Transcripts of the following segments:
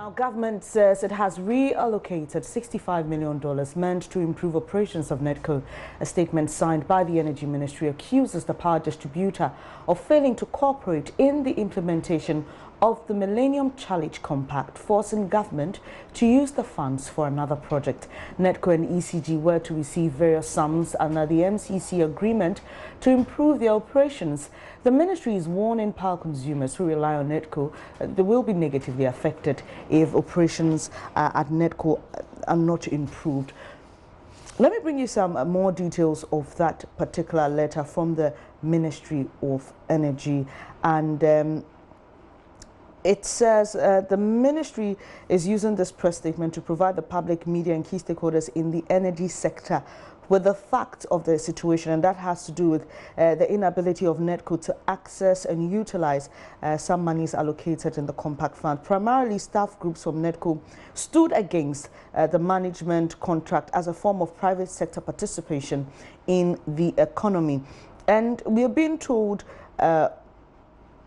Now, government says it has reallocated $65 million meant to improve operations of NEDCo. A statement signed by the Energy Ministry accuses the power distributor of failing to cooperate in the implementation of the Millennium Challenge Compact, forcing government to use the funds for another project. NEDCo and ECG were to receive various sums under the MCC agreement to improve their operations. The ministry is warning power consumers who rely on NEDCo they will be negatively affected if operations at NEDCo are not improved. Let me bring you some more details of that particular letter from the Ministry of Energy. And it says the ministry is using this press statement to provide the public, media and key stakeholders in the energy sector with the facts of the situation, and that has to do with the inability of NEDCo to access and utilize some monies allocated in the compact fund. Primarily, staff groups from NEDCo stood against the management contract as a form of private sector participation in the economy. And we are being told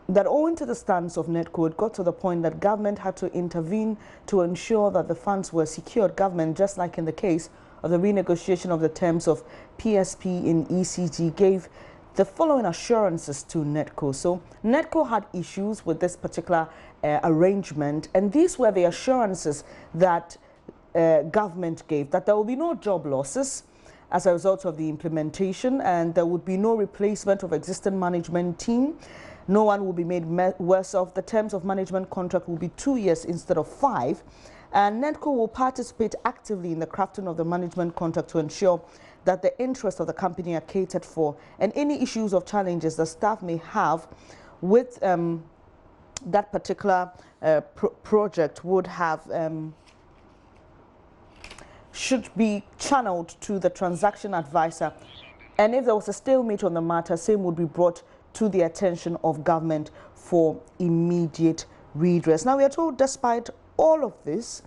that owing to the stance of NEDCo, it got to the point that government had to intervene to ensure that the funds were secured. Government, just like in the case of the renegotiation of the terms of PSP in ECG, gave the following assurances to NEDCo. So NEDCo had issues with this particular arrangement, and these were the assurances that government gave, that there will be no job losses as a result of the implementation, and there would be no replacement of existing management team. No one will be made worse off. The terms of management contract will be 2 years instead of 5. And NEDCo will participate actively in the crafting of the management contract to ensure that the interests of the company are catered for. And any issues or challenges the staff may have with that particular project would have should be channeled to the transaction advisor. And if there was a stalemate on the matter, same would be brought to the attention of government for immediate redress. Now, we are told despite all of this,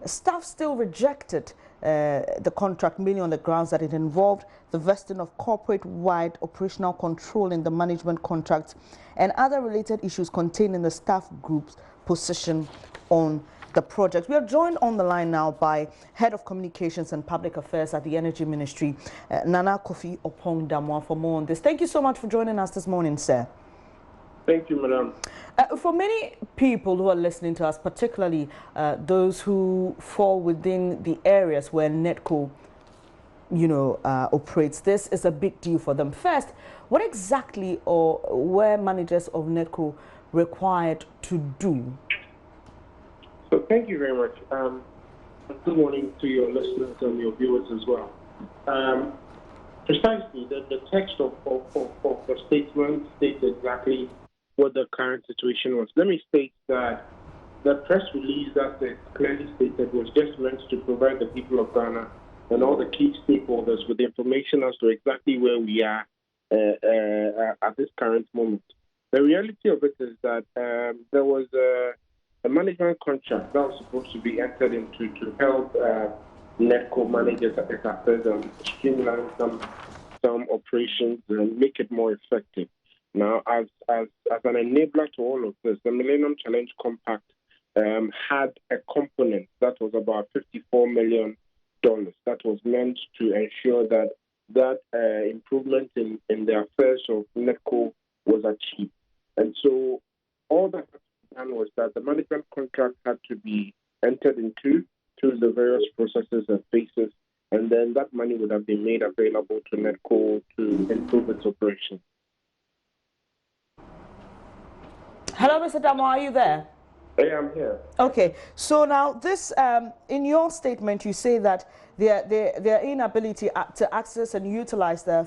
staff still rejected the contract, mainly on the grounds that it involved the vesting of corporate-wide operational control in the management contract and other related issues contained in the staff group's position on the project. We are joined on the line now by Head of Communications and Public Affairs at the Energy Ministry, Nana Kofi Opong-Damwa, for more on this. Thank you so much for joining us this morning, sir. Thank you, madam. For many people who are listening to us, particularly those who fall within the areas where NEDCo, operates, this is a big deal for them. First, what exactly or were managers of NEDCo required to do? So thank you very much. Good morning to your listeners and your viewers as well. Precisely, the text of the statement states exactly what the current situation was. Let me state that the press release that it clearly stated was just meant to provide the people of Ghana and all the key stakeholders with information as to exactly where we are at this current moment. The reality of it is that there was a management contract that was supposed to be entered into to help NEDCo managers at its affairs and streamline some operations and make it more effective. Now, as an enabler to all of this, the Millennium Challenge Compact had a component that was about $54 million that was meant to ensure that improvement in the affairs of NEDCo was achieved. And so all that done was that the management contract had to be entered into through the various processes and phases, and then that money would have been made available to NEDCo to improve its operation. Hello, Mr. Damo, are you there? I am here. Okay, so now this, in your statement, you say that their inability to access and utilize the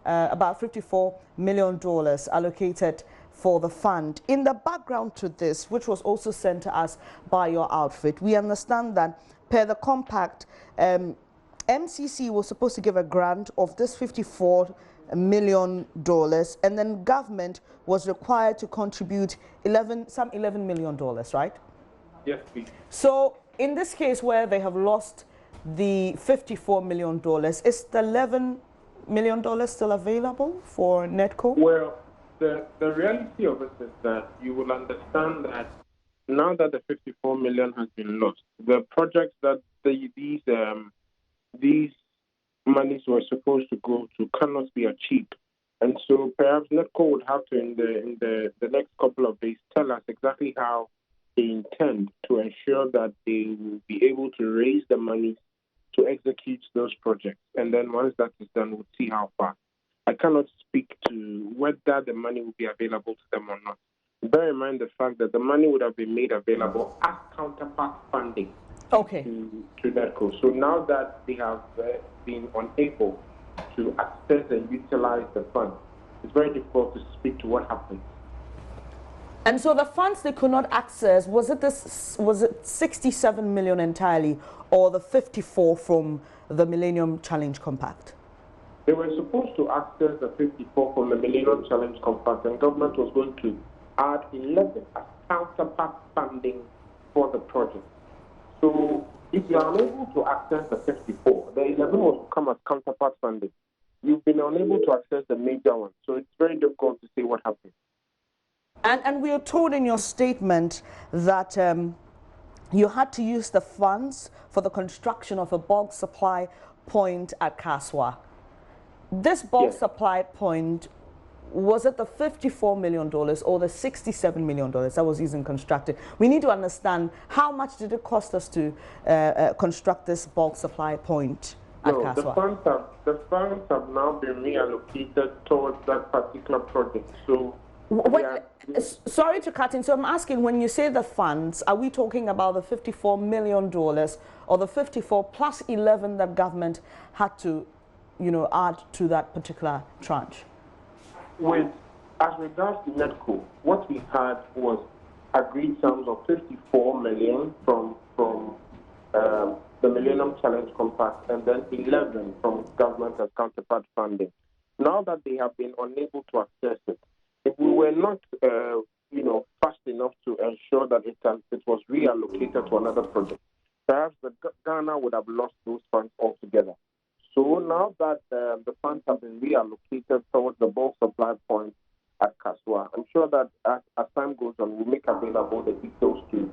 about $54 million allocated for the fund. In the background to this, which was also sent to us by your outfit, we understand that per the compact, MCC was supposed to give a grant of this $54 million, and then government was required to contribute some $11 million, right? Yes, please. So in this case where they have lost the $54 million, is the $11 million still available for NEDCo? Well, the reality of it is that you will understand that now that the 54 million has been lost, the projects that these monies were supposed to go to cannot be achieved. And so perhaps NEDCo would have to, in the next couple of days, tell us exactly how they intend to ensure that they will be able to raise the money to execute those projects. And then once that is done, we'll see how far. I cannot speak to whether the money will be available to them or not. Bear in mind the fact that the money would have been made available as counterpart funding to NEDCo. So now that they have been unable to access and utilize the funds, it's very difficult to speak to what happens. And so the funds they could not access, was it 67 million entirely, or the 54 from the Millennium Challenge Compact? They were supposed to access the 54 from the Millennium Challenge Compact, and government was going to add 11 as counterpart funding for the project. So if you are unable to access the 54, the 11 will come as counterpart funding. You've been unable to access the major one, so it's very difficult to say what happened. And we are told in your statement that you had to use the funds for the construction of a bulk supply point at Kaswa. This bulk supply point, was it the $54 million or the $67 million that was used and constructed? We need to understand how much did it cost us to construct this bulk supply point at Kaswa? The funds have now been reallocated towards that particular project. So sorry to cut in. So I'm asking, when you say the funds, are we talking about the $54 million or the 54 plus 11 that government had to, add to that particular tranche? As regards to NEDCo, what we had was agreed sums of 54 million from the Millennium Challenge Compact, and then 11 from government as counterpart funding. Now that they have been unable to access it, if we were not, fast enough to ensure that it was reallocated to another project, perhaps Ghana would have lost those funds altogether. So now that the funds have been reallocated towards the bulk supply point at Kaswa, I'm sure that as time goes on, we'll make available the details to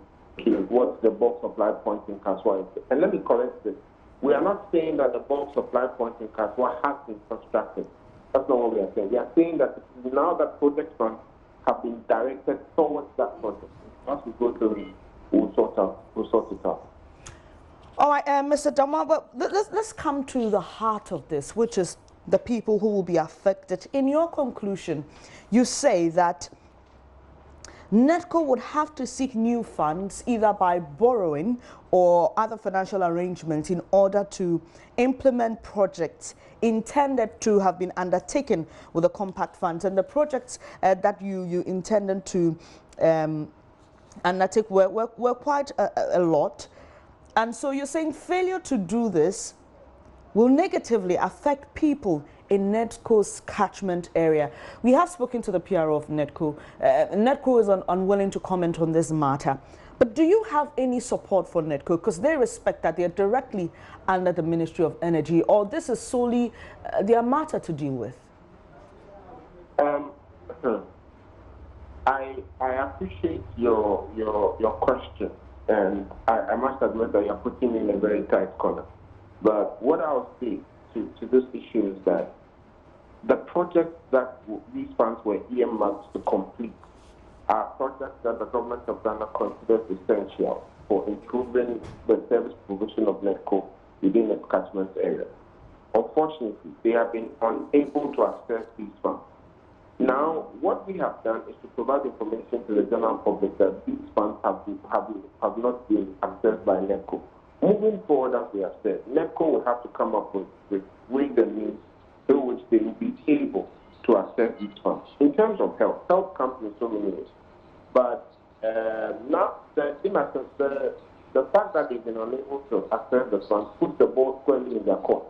what the bulk supply point in Kaswa is. And let me correct this. We are not saying that the bulk supply point in Kaswa has been constructed. That's not what we are saying. We are saying that now that project funds have been directed towards that project. Once we go through, we'll sort it out. All right, Mr. Dama, but let's come to the heart of this, which is the people who will be affected. In your conclusion, you say that NEDCo would have to seek new funds either by borrowing or other financial arrangements in order to implement projects intended to have been undertaken with the compact funds. And the projects that you intended to undertake were quite a lot. And so you're saying failure to do this will negatively affect people in NEDCo's catchment area. We have spoken to the PRO of NEDCo. NEDCo is unwilling to comment on this matter. But do you have any support for NEDCo? Because they respect that they're directly under the Ministry of Energy, or this is solely their matter to deal with? I appreciate your question, and I must admit that you're putting me in a very tight corner. But what I'll say to this issue is that the projects that these funds were earmarked to complete are projects that the government of Ghana considers essential for improving the service provision of NEDCo within its catchment area. Unfortunately, they have been unable to access these funds. Now, what we have done is to provide information to the general public that these funds have not been accessed by NEDCo. Moving forward, as we have said, NEDCo will have to come up with ways and means through which they will be able to access these funds. In terms of help comes in so many ways. But now, the fact that they've been unable to access the funds puts the ball squarely in their court,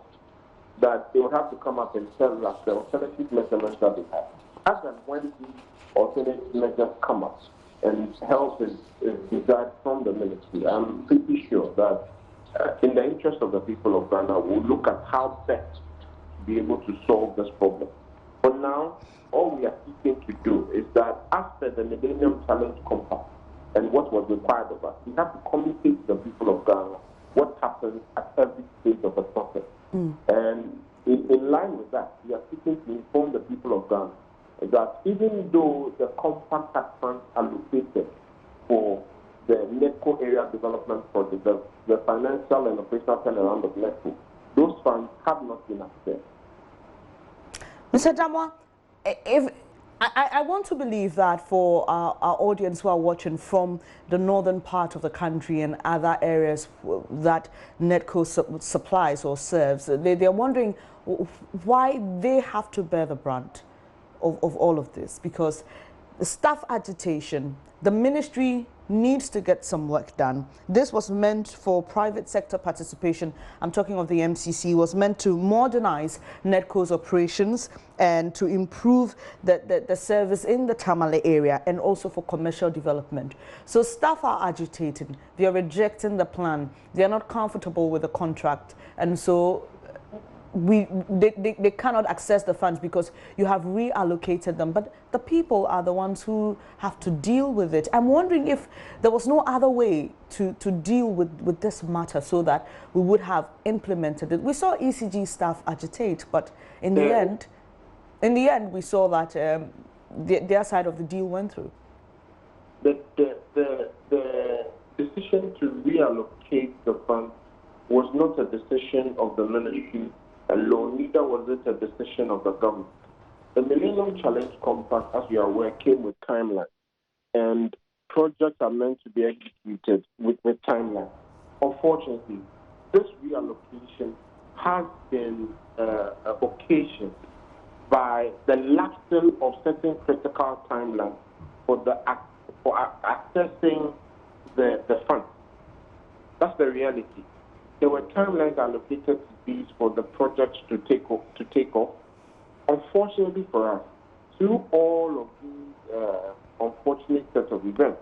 that they will have to come up and tell us the alternative measurements that they have. As and when these alternative measures come up and help is desired from the ministry, I'm pretty sure that in the interest of the people of Ghana, we'll look at how best to be able to solve this problem. For now, all we are seeking to do is that after the Millennium Challenge Compact and what was required of us. We have to communicate to the people of Ghana what happens at every stage of the process. And in line with that, we are seeking to inform the people of Ghana that even though the compact tax funds allocated for the NEDCo area development project, the financial and operational turnaround of NEDCo, those funds have not been accessed. Mr. Damwa, if I want to believe that for our audience who are watching from the northern part of the country and other areas that NEDCo supplies or serves, they're wondering why they have to bear the brunt of all of this, because the staff agitation, the ministry needs to get some work done. This was meant for private sector participation. I'm talking of the MCC, was meant to modernize NEDCo's operations and to improve the service in the Tamale area and also for commercial development. So staff are agitated. They are rejecting the plan. They are not comfortable with the contract. And so they cannot access the funds because you have reallocated them, but the people are the ones who have to deal with it. I'm wondering if there was no other way to deal with this matter so that we would have implemented it. We saw ECG staff agitate, but in the end we saw that their side of the deal went through. The decision to reallocate the funds was not a decision of the ministry alone, neither was it a decision of the government. The Millennium Challenge Compact, as you are aware, came with timelines, and projects are meant to be executed with timelines. Unfortunately, this reallocation has been occasioned by the lapse of certain critical timelines for accessing the funds. That's the reality. There were timelines allocated to these for the projects to take off. Unfortunately for us, through all of these unfortunate set of events,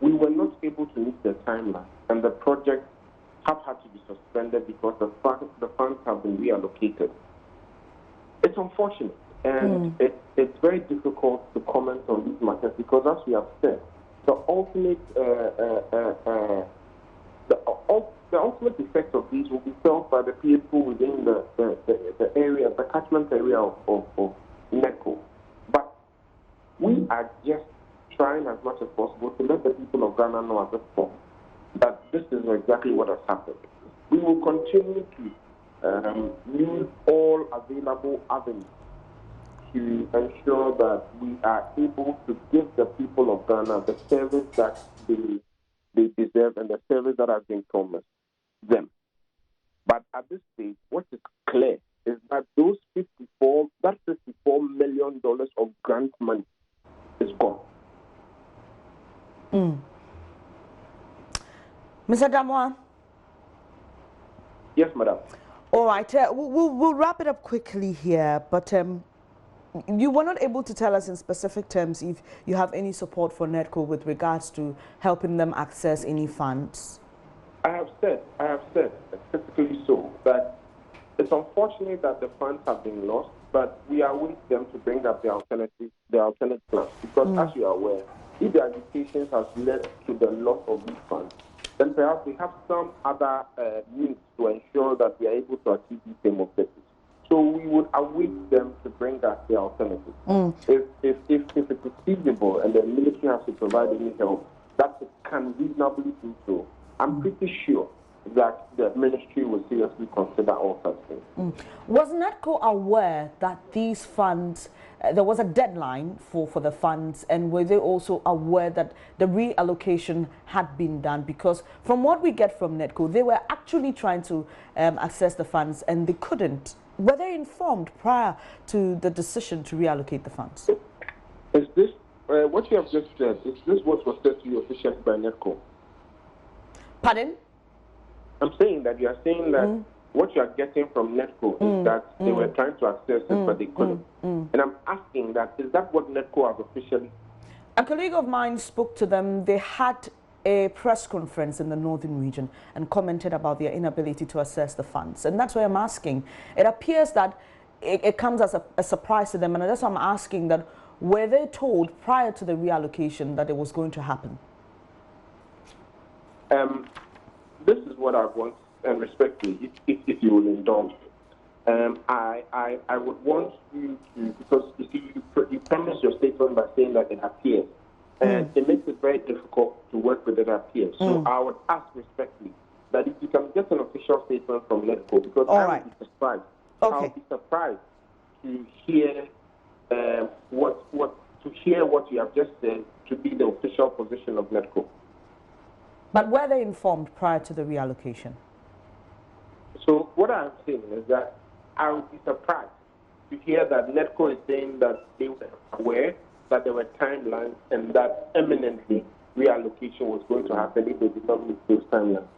we were not able to meet the timeline, and the projects have had to be suspended because the funds have been reallocated. It's unfortunate, and it's very difficult to comment on these matters because, as we have said, the ultimate effect of these will be felt by the people within the area, the catchment area of NEDCo. But we are just trying as much as possible to let the people of Ghana know at this point that this is exactly what has happened. We will continue to use all available avenues to ensure that we are able to give the people of Ghana the service that they deserve and the service that has been promised them. But at this stage, what is clear is that those $54 million of grant money is gone. Mr. Damwa? Yes, madam. All right, we'll wrap it up quickly here, but you were not able to tell us in specific terms if you have any support for NEDCo with regards to helping them access any funds. I have said, specifically so, that it's unfortunate that the funds have been lost, but we are with them to bring up the alternate plans. Because as you are aware, if the agitations has led to the loss of these funds, then perhaps we have some other means to ensure that we are able to achieve these same objectives. So we would await them to bring us the alternative. If it is feasible and the military has to provide any help, that it can reasonably do so, I'm pretty sure that the ministry will seriously consider all such things. Was NEDCo aware that these funds, there was a deadline for the funds, and were they also aware that the reallocation had been done? Because from what we get from NEDCo, they were actually trying to access the funds and they couldn't. Were they informed prior to the decision to reallocate the funds? Is this, what you have just said, is this what was said to you officially by NEDCo? Pardon? I'm saying that you are saying that what you are getting from NEDCo is that they were trying to access it, but they couldn't. And I'm asking that, is that what NEDCo has officially? A colleague of mine spoke to them. They had a press conference in the northern region and commented about their inability to access the funds. And that's why I'm asking. It appears that it comes as a surprise to them. And that's why I'm asking that, were they told prior to the reallocation that it was going to happen? This is what I want, and respectfully, if you will indulge me. I would want you to, because you premise your statement by saying that it appears, and it makes it very difficult to work with it appears. So I would ask respectfully that if you can get an official statement from NEDCo, because I would be surprised. Okay. I would be surprised to hear what you have just said to be the official position of NEDCo. But were they informed prior to the reallocation? So what I'm saying is that I would be surprised to hear that NEDCo is saying that they were aware that there were timelines and that imminently reallocation was going to happen if they did not meet those timelines.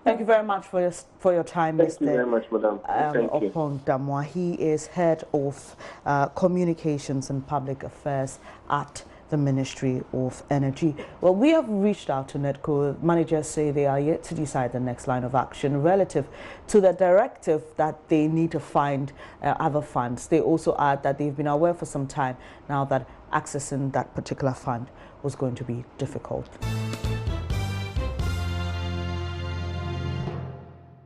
Thank you very much for your time, Mr. Thank you very much, Madam. Thank you. Opong Damwa. He is head of communications and public affairs at the Ministry of Energy. Well, we have reached out to NEDCo. Managers say they are yet to decide the next line of action relative to the directive that they need to find other funds. They also add that they've been aware for some time now that accessing that particular fund was going to be difficult.